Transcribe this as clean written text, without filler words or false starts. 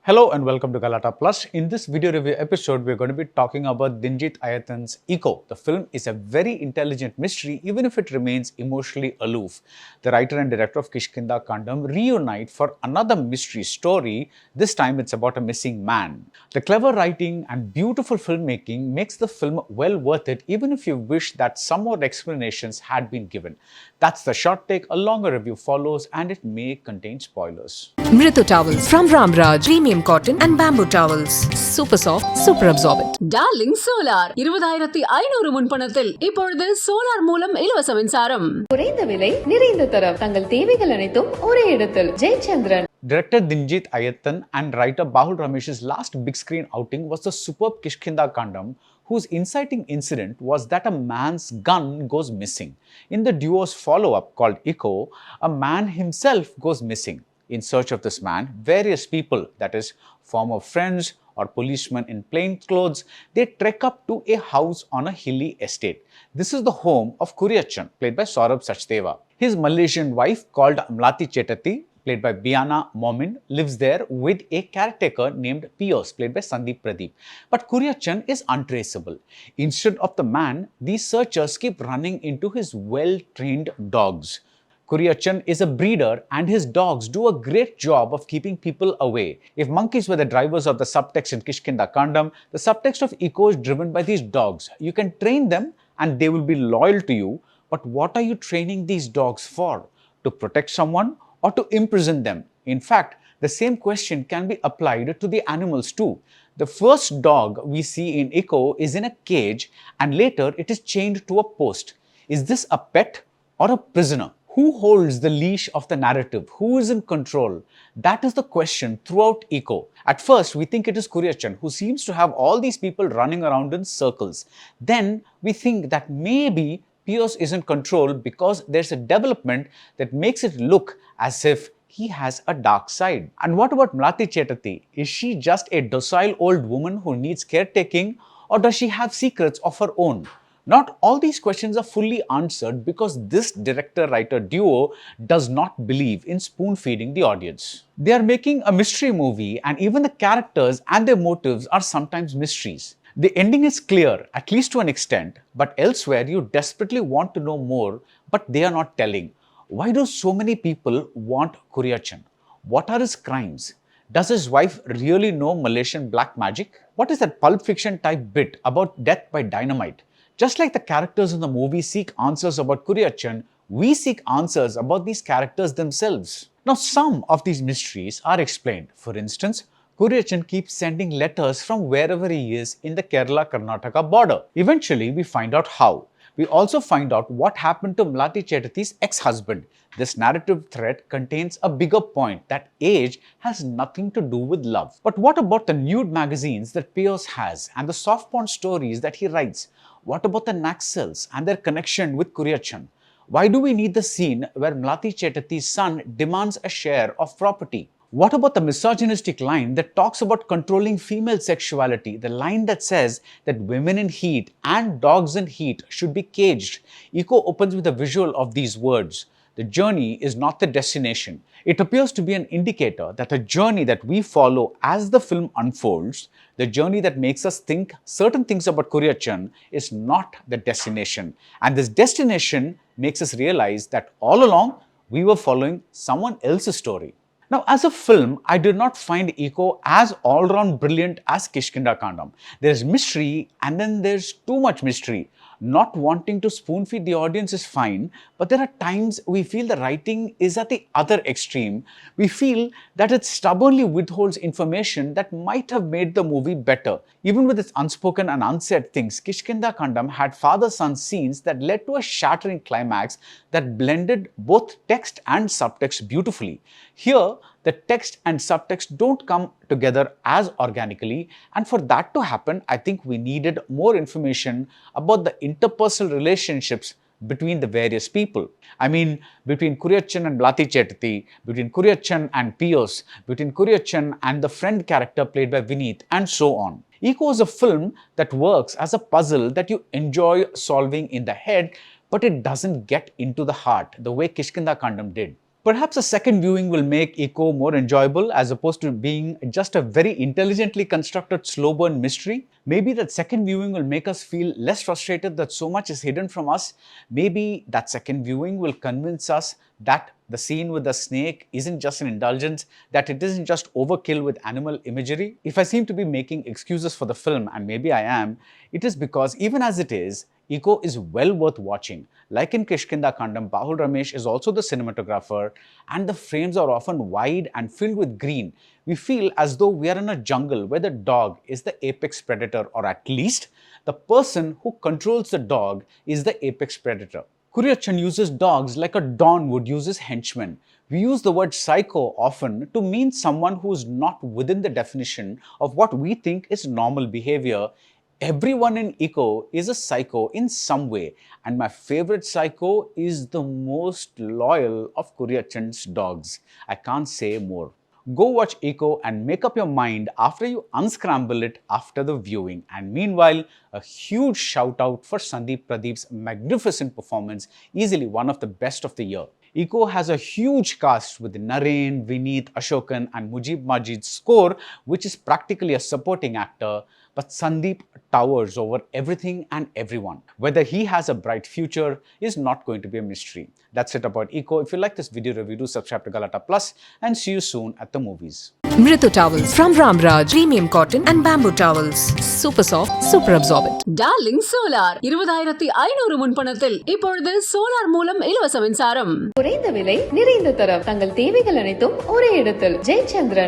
Hello and welcome to Galatta Plus. In this video review episode, we're going to be talking about Dinjith Ayyathan's Eco. The film is a very intelligent mystery, even if it remains emotionally aloof. The writer and director of Kishkinda Kandam reunite for another mystery story. This time it's about a missing man. The clever writing and beautiful filmmaking makes the film well worth it, even if you wish that some more explanations had been given. That's the short take. A longer review follows and it may contain spoilers. Mritu towels from Ramraj, premium cotton and bamboo towels. Super soft, super absorbent. Darling Solar 20500 முன்பணத்தில் இப்பொழுது solar மூலம் இலவச மின்சாரம். குறைந்த விலை நிறைந்த தரம் தங்கள் தேவைகள் அனைத்தும் ஒரே இடத்தில். Jayachandran. Director Dinjith Ayyathan and writer Bahul Ramesh's last big screen outing was the superb Kishkinda Kandam, whose inciting incident was that a man's gun goes missing. In the duo's follow-up called Eco, a man himself goes missing. In search of this man, various people, that is, former friends or policemen in plain clothes, they trek up to a house on a hilly estate. This is the home of Kuriyachan, played by Saurabh Sachdeva. His Malaysian wife, called Mlati Chetati, played by Biana Momin, lives there with a caretaker named Pios, played by Sandeep Pradeep. But Kuriyachan is untraceable. Instead of the man, these searchers keep running into his well-trained dogs. Kuriyachan is a breeder and his dogs do a great job of keeping people away. If monkeys were the drivers of the subtext in Kishkinda Kandam, the subtext of Eco is driven by these dogs. You can train them and they will be loyal to you, but what are you training these dogs for? To protect someone or to imprison them? In fact, the same question can be applied to the animals too. The first dog we see in Eco is in a cage and later it is chained to a post. Is this a pet or a prisoner? Who holds the leash of the narrative? Who is in control? That is the question throughout Eco. At first, we think it is Kuriyachan, who seems to have all these people running around in circles. Then we think that maybe Pios is in control because there's a development that makes it look as if he has a dark side. And what about Mlati Chetati? Is she just a docile old woman who needs caretaking, or does she have secrets of her own? Not all these questions are fully answered because this director-writer duo does not believe in spoon-feeding the audience. They are making a mystery movie and even the characters and their motives are sometimes mysteries. The ending is clear, at least to an extent, but elsewhere you desperately want to know more, but they are not telling. Why do so many people want Kuriyachan? What are his crimes? Does his wife really know Malaysian black magic? What is that Pulp Fiction type bit about death by dynamite? Just like the characters in the movie seek answers about Kuriyachan, we seek answers about these characters themselves. Now, some of these mysteries are explained. For instance, Kuriyachan keeps sending letters from wherever he is in the Kerala-Karnataka border. Eventually, we find out how. We also find out what happened to Mlati Chetati's ex-husband. This narrative thread contains a bigger point that age has nothing to do with love. But what about the nude magazines that Pios has and the soft porn stories that he writes? What about the Naxals and their connection with Kuriyachan? Why do we need the scene where Mlati Chetati's son demands a share of property? What about the misogynistic line that talks about controlling female sexuality? The line that says that women in heat and dogs in heat should be caged. Eco opens with a visual of these words. The journey is not the destination. It appears to be an indicator that the journey that we follow as the film unfolds, the journey that makes us think certain things about Kuriyachan, is not the destination. And this destination makes us realize that all along we were following someone else's story. Now, as a film, I did not find Eco as all-round brilliant as Kishkinda Kandam. There's mystery and then there's too much mystery. Not wanting to spoon-feed the audience is fine, but there are times we feel the writing is at the other extreme. We feel that it stubbornly withholds information that might have made the movie better. Even with its unspoken and unsaid things, Kishkinda Kandam had father-son scenes that led to a shattering climax that blended both text and subtext beautifully. Here, the text and subtext don't come together as organically, and for that to happen, I think we needed more information about the interpersonal relationships between the various people. I mean, between Kuriyachan and Mlati Chetati, between Kuriyachan and Pios, between Kuriyachan and the friend character played by Vineet, and so on. Eco is a film that works as a puzzle that you enjoy solving in the head, but it doesn't get into the heart the way Kishkinda Kandam did. Perhaps a second viewing will make Eco more enjoyable as opposed to being just a very intelligently constructed slow burn mystery. Maybe that second viewing will make us feel less frustrated that so much is hidden from us. Maybe that second viewing will convince us that the scene with the snake isn't just an indulgence, that it isn't just overkill with animal imagery. If I seem to be making excuses for the film, and maybe I am, it is because even as it is, Eco is well worth watching. Like in Kishkinda Kandam, Bahul Ramesh is also the cinematographer, and the frames are often wide and filled with green. We feel as though we are in a jungle where the dog is the apex predator, or at least the person who controls the dog is the apex predator. Kuryachan uses dogs like a don would use his henchmen. We use the word psycho often to mean someone who is not within the definition of what we think is normal behavior. Everyone in Eco is a psycho in some way, and my favorite psycho is the most loyal of Kuryachan's dogs. I can't say more. Go watch Eco and make up your mind after you unscramble it after the viewing. And meanwhile, a huge shout out for Sandeep Pradeep's magnificent performance, easily one of the best of the year. Eco has a huge cast with Naren, Vineet, Ashokan and Mujeeb Majeed's score, which is practically a supporting actor, but Sandeep towers over everything and everyone. Whether he has a bright future is not going to be a mystery. That's it about Eco. If you like this video review, do subscribe to Galatta Plus and see you soon at the movies. Mritu towels from Ramraj, premium cotton and bamboo towels. Super soft, super absorbent. Darling solar 20,500 முன்பணத்தில் இப்பொழுது solar மூலம் இலவச மின்சாரம். குறைந்த விலை நிறைந்த தரம் தங்கள் தேவைகள் அனைத்தும் ஒரே இடத்தில் ஜெயச்சந்திரன்.